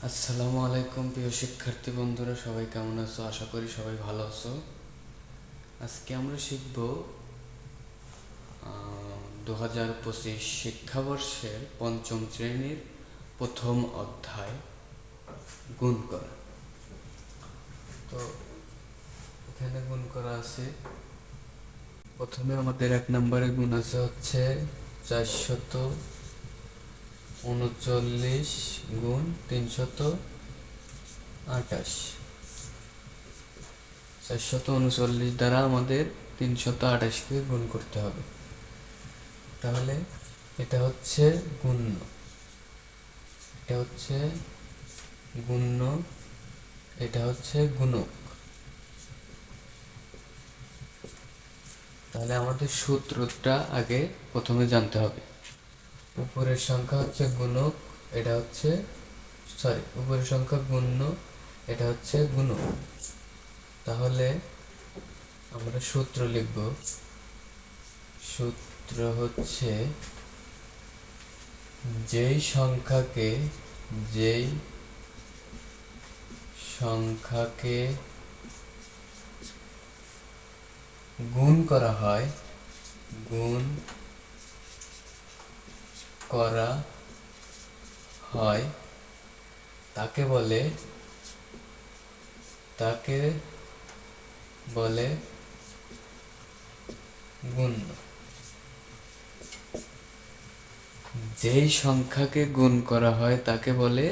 আসসালামু আলাইকুম প্রিয় শিক্ষার্থী বন্ধুরা, সবাই কেমন আছো? আশা করি সবাই ভালো আছো। আজকে আমরা শিখব 2025 শিক্ষাবর্ষের পঞ্চম শ্রেণীর প্রথম অধ্যায় গুণ করা। তো এখানে গুণ করা আছে। প্রথমে আমাদের 1 নম্বরে গুণ আছে হচ্ছে 439 গুণ 328। 439 দ্বারা আমাদের 328কে গুণ করতে হবে। তাহলে এটা হচ্ছে গুণ্য, এটা হচ্ছে গুণ্য, এটা হচ্ছে গুণক। তাহলে আমাদের সূত্রটা আগে প্রথমে জানতে হবে। উপরের সংখ্যা হচ্ছে গুণক, এটা হচ্ছে উপরের সংখ্যা গুণ্য, এটা হচ্ছে গুণক। তাহলে আমরা সূত্র লিখব। সূত্র হচ্ছে যেই সংখ্যাকে গুণ করা হয় তাকে বলে গুণ্য। যেই সংখ্যাকে গুণ করা হয় তাকে বলে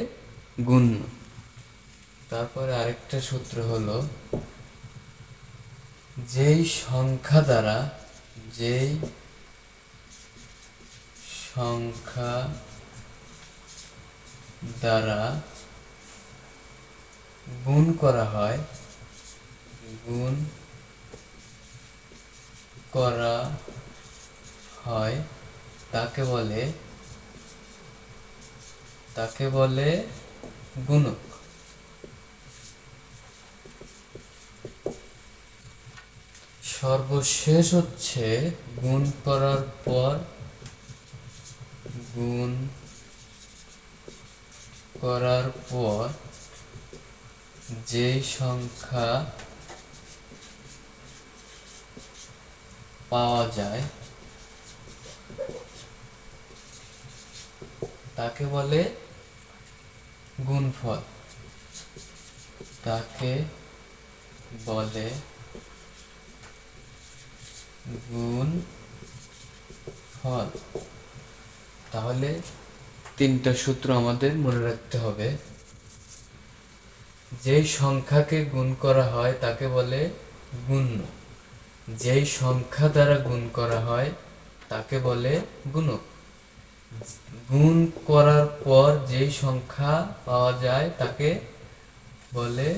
গুণ্য। তারপরে আরেকটা সূত্র হলো যেই সংখ্যা দ্বারা গুণ করা হয় তাকে বলে গুণক। সর্বশেষ হচ্ছে গুণ করার পর যেই সংখ্যা পাওয়া যায় তাকে বলে গুণফল। তাহলে 3টা সূত্র আমাদের মনে রাখতে হবে। যেই সংখ্যাকে গুণ করা হয় তাকে বলে গুণ্য, যেই সংখ্যা দ্বারা গুণ করা হয় তাকে বলে গুণক, গুণ করার পর যেই সংখ্যা পাওয়া যায় তাকে বলে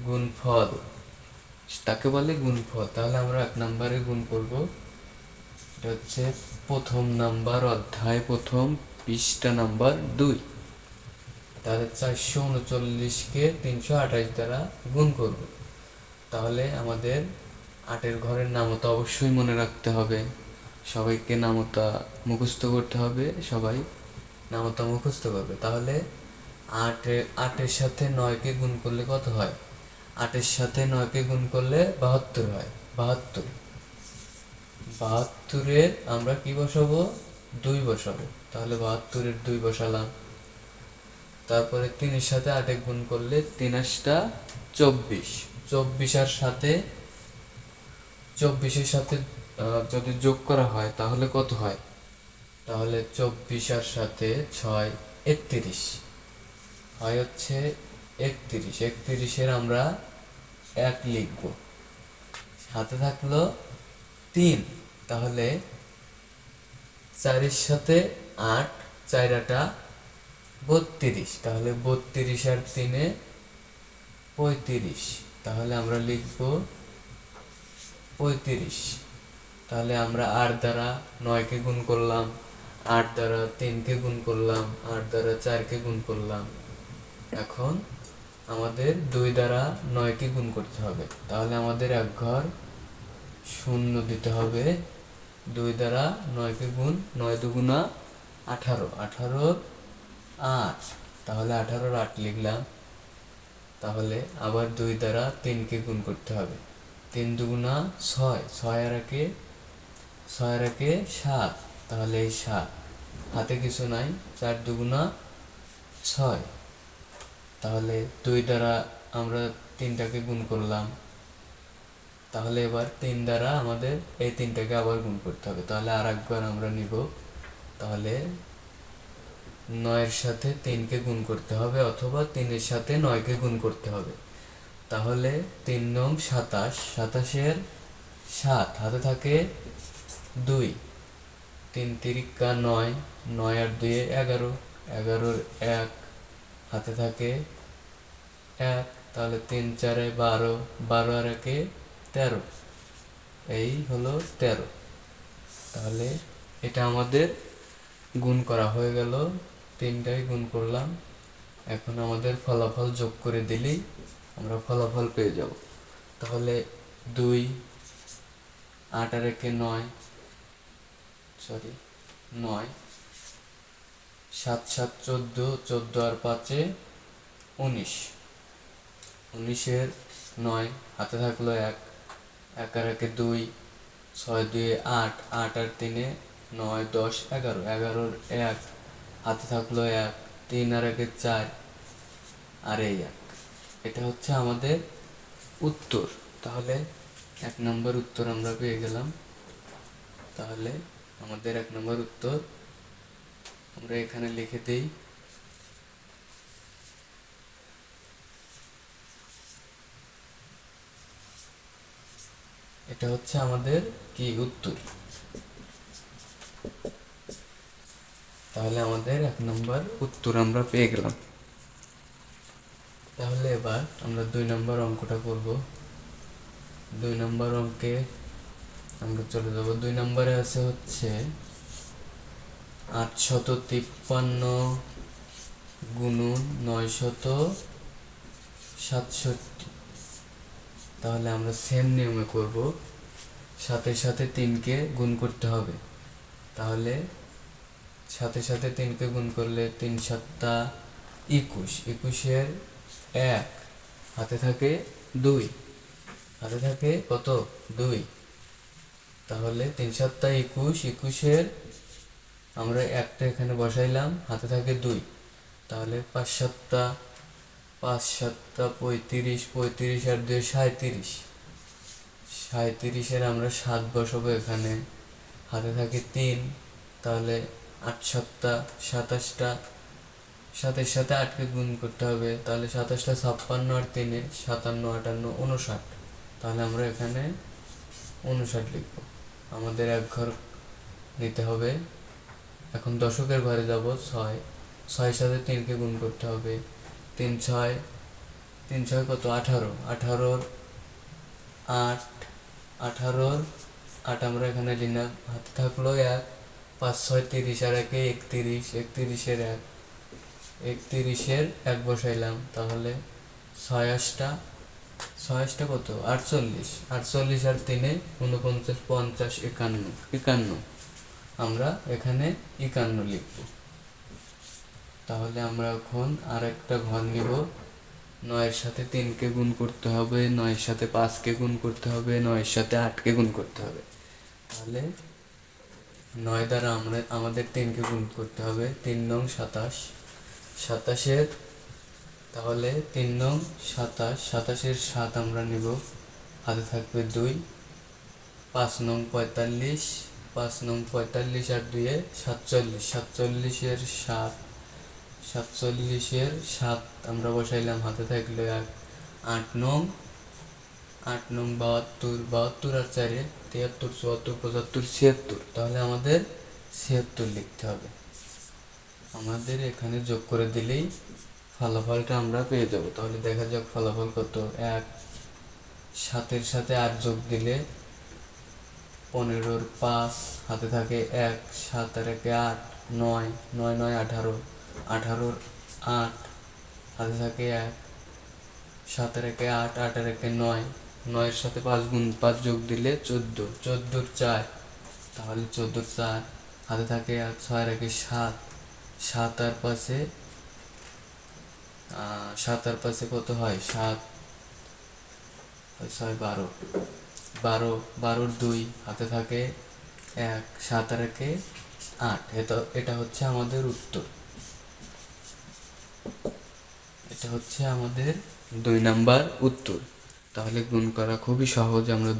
গুণফল। তাহলে আমরা 1 নম্বরে গুণ করব। এটা হচ্ছে প্রথম নাম্বার অধ্যায়, প্রথম পৃষ্ঠা নাম্বার 2। তাহলে 439কে 328 দ্বারা গুণ করব। তাহলে আমাদের 8-এর ঘরের নামতা অবশ্যই মনে রাখতে হবে। সবাইকে নামতা মুখস্থ করতে হবে, সবাই নামতা মুখস্থ করবে। তাহলে 8-এর সাথে 9কে গুণ করলে কত হয়? 8-এর সাথে 9কে গুণ করলে 72 হয়। 72-এর আমরা কি বসাবো? 2 বসাবো। তাহলে 72-এর 2 বসালাম। তারপরে 3-এর সাথে 8 গুণ করলে 3 8টা 24। 24-এর সাথে যদি যোগ করা হয় তাহলে কত হয়? তাহলে 24-এর সাথে 6 31 হয় হচ্ছে 31। 31-এর আমরা 1 লিখব, হাতে থাকলো 3। তাহলে 4-এর সাথে 8, 4 8 32। তাহলে 32 আর 3-এ 35। তাহলে আমরা লিখব 35। তাহলে আমরা 8 দ্বারা 9কে গুণ করলাম, 8 দ্বারা 3কে গুণ করলাম, 8 দ্বারা 4কে গুণ করলাম। এখন আমাদের 2 দ্বারা 9কে গুণ করতে হবে। তাহলে আমাদের 1 ঘর শূন্য দিতে হবে। 2 দ্বারা 9কে গুণ, 9 2 18, 18 8। তাহলে 18 8 লিখলাম। তাহলে আবার 2 দ্বারা 3কে গুণ করতে হবে। 3 দুগুণা 6, 6 আর একে 7, তাহলে এই 7 হাতে কিছু নাই। 4 দুগুণা 6, তাহলে 2 দ্বারা আমরা 3টাকে গুণ করলাম। তাহলে এবার 3 দ্বারা আমাদের এই 3টাকে আবার গুণ করতে হবে। তাহলে আর একবার আমরা নিব। তাহলে 9-এর সাথে 3কে গুণ করতে হবে, অথবা 3-এর সাথে 9কে গুণ করতে হবে। তাহলে 3 নং 27, 27-এর 7 হাতে থাকে 2, 3 তিরিকা 9, 9 আর 2 11, 11-এর 1 হাতে থাকে 1, তাহলে 3 4 12, 12 আর 1 13, এই হলো 13। তাহলে এটা আমাদের গুণ করা হয়ে গেল, 3টাই গুণ করলাম। এখন আমাদের ফলাফল যোগ করে দিলেই আমরা ফলাফল পেয়ে যাব। তাহলে 2, 8 আর 1 9, 9, 7 7 14, 14 আর 5 19, 19-এর 9 হাতে থাকলো 1, 1 আর 1 2, 6 2 8, 8 আর 3 9 10 11, 11-এর 1 হাতে থাকলো 1, 3 আর 1 4, আর এই 1। এটা হচ্ছে আমাদের উত্তর। তাহলে 1 নম্বর উত্তর আমরা পেয়ে গেলাম। তাহলে আমাদের 1 নম্বর উত্তর আমরা এখানে লিখে দেই। এটা হচ্ছে আমাদের কি উত্তর। তাহলে আমাদের 1 নম্বর উত্তর আমরা পেয়ে গেলাম। তাহলে এবার আমরা 2 নম্বর অঙ্কটা করব। 2 নম্বর অঙ্কে আমরা চলে যাব। 2 নম্বরে আছে হচ্ছে 853 গুণন 967। তাহলে আমরা সেম নিয়মে করব, সাথে সাথে 3কে গুণ করতে হবে। তাহলে সাথে সাথে 3কে গুণ করলে 3 7 21, 21-এর 1 হাতে থাকে 2, হাতে থাকে কত 2। তাহলে 3 7 21, 21-এর আমরা একটা এখানে বসাইলাম, হাতে থাকে 2। তাহলে 5 7 5 7 35, 35 আর 2 37, 37-এর আমরা 7 বসাবো এখানে, হাতে থাকে 3। তাহলে 8 7 27টা, 7-এর সাথে 8কে গুণ করতে হবে। তাহলে 27টা 56 আর 3 57 58 59, তাহলে আমরা এখানে 59 লিখব। আমাদের এক ঘর নিতে হবে। এখন দশকের ঘরে যাব। 6, 6-এর সাথে 3কে গুণ করতে হবে। 3 6, 3 6 কত 18, 18-এর 8, 18-এর 8 আমরা এখানে নিলাম, হাতে থাকলো 1, 5 6 30 আর 1 31, 31-এর 1, 31-এর 1 বসাইলাম। তাহলে 6 8টা কত 48, 48 আর 3 49 50 51, 51 আমরা এখানে 51 লিখব। তাহলে আমরা এখন আর একটা ঘর নিব। 9-এর সাথে 3কে গুণ করতে হবে, 9-এর সাথে 5কে গুণ করতে হবে, 9-এর সাথে 8কে গুণ করতে হবে। তাহলে 9 দ্বারা আমাদের 3কে গুণ করতে হবে। 3 নং 27, 27-এর তাহলে 3 নং 27, 27-এর 7 আমরা নিব, হাতে থাকবে 2। 5 নং 45, 5 নং 45 আর 2 47, 47-এর 7, 47-এর 7 আমরা বসাইলাম, হাতে থাকলো 1। 8 নং 72, 72 আর 4 73, 74 75 76, তাহলে আমাদের 76 লিখতে হবে। আমাদের এখানে যোগ করে দিলেই ফলাফলটা আমরা পেয়ে যাব। তাহলে দেখা যাক ফলাফল কত। 1 7-এর সাথে 8 যোগ দিলে 15-এর 5 হাতে থাকে 1, 7 আর 1 8, 9, 9 9 18, 18-এর 8 হাতে থাকে 1, 7 আর 1 8, 8 আর 1 9, 9-এর সাথে 5 যোগ দিলে 14, 14-এর 4, তাহলে 14-এর 4 হাতে থাকে 1, 6 আর 1 7, 7 আর 5 সাত আর পাঁচে কত হয়? 7 6 12, 12, 12 2 হাতে থাকে 1, 7 আর 1 8। এটা হচ্ছে আমাদের উত্তর। এটা হচ্ছে আমাদের 2 নাম্বার উত্তর। তাহলে গুণ করা খুবই সহজ। আমরা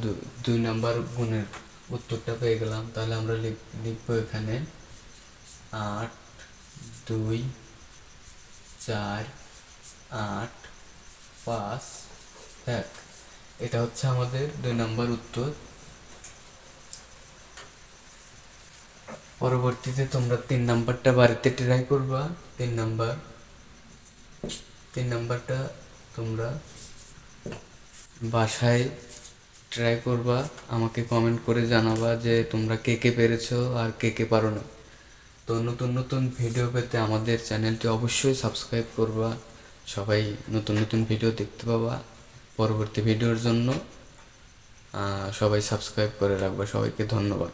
2 নাম্বার গুণের উত্তরটা পেয়ে গেলাম। তাহলে আমরা লিখবো এখানে 8 2 4 8 5 1। এটা হচ্ছে আমাদের 2 নাম্বার উত্তর। পরবর্তীতে তোমরা 3 নাম্বারটা বাড়িতে ট্রাই করবা। 3 নাম্বারটা তোমরা বাসায় ট্রাই করবা, আমাকে কমেন্ট করে জানাবা যে তোমরা কে কে পেরেছো আর কে কে পারো না। তো নতুন নতুন ভিডিও পেতে আমাদের চ্যানেলটি অবশ্যই সাবস্ক্রাইব করবা। সবাই নতুন নতুন ভিডিও দেখতে পাবা। পরবর্তী ভিডিওর জন্য সবাই সাবস্ক্রাইব করে রাখবা। সবাইকে ধন্যবাদ।